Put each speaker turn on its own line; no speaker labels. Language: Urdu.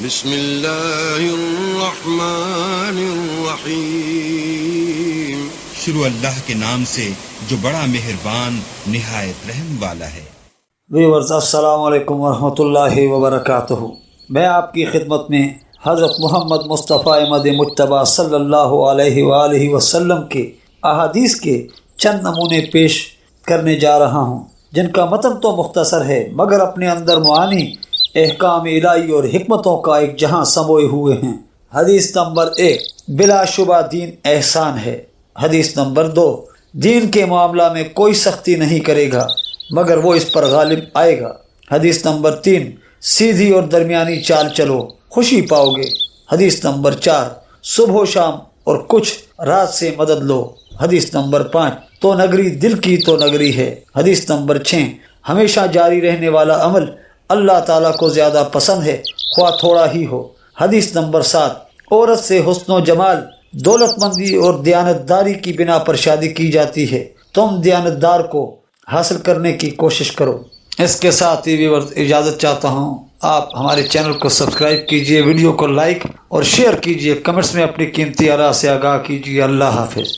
بسم اللہ الرحمن الرحیم۔
شروع اللہ کے نام سے جو بڑا مہربان نہایت رحم والا ہے۔
ویورز السلام علیکم ورحمۃ اللہ وبرکاتہ۔ میں آپ کی خدمت میں حضرت محمد مصطفیٰ احمد مجتبیٰ صلی اللہ علیہ وآلہ وسلم کے احادیث کے چند نمونے پیش کرنے جا رہا ہوں، جن کا متن تو مختصر ہے مگر اپنے اندر معانی احکام الہی اور حکمتوں کا ایک جہاں سموئے ہوئے ہیں۔ حدیث نمبر 1، بلا شبہ دین احسان ہے۔ حدیث نمبر 2، دین کے معاملہ میں کوئی سختی نہیں کرے گا مگر وہ اس پر غالب آئے گا۔ حدیث نمبر 3، سیدھی اور درمیانی چال چلو، خوشی پاؤ گے۔ حدیث نمبر 4، صبح و شام اور کچھ رات سے مدد لو۔ حدیث نمبر 5، تو نگری دل کی تو نگری ہے۔ حدیث نمبر 6، ہمیشہ جاری رہنے والا عمل اللہ تعالیٰ کو زیادہ پسند ہے خواہ تھوڑا ہی ہو۔ حدیث نمبر 7، عورت سے حسن و جمال، دولت مندی اور دیانتداری کی بنا پر شادی کی جاتی ہے، تم دیانتدار کو حاصل کرنے کی کوشش کرو۔ اس کے ساتھ ہی ویورز اجازت چاہتا ہوں، آپ ہمارے چینل کو سبسکرائب کیجئے، ویڈیو کو لائک اور شیئر کیجئے، کمنٹس میں اپنی قیمتی آراء سے آگاہ کیجئے۔ اللہ حافظ۔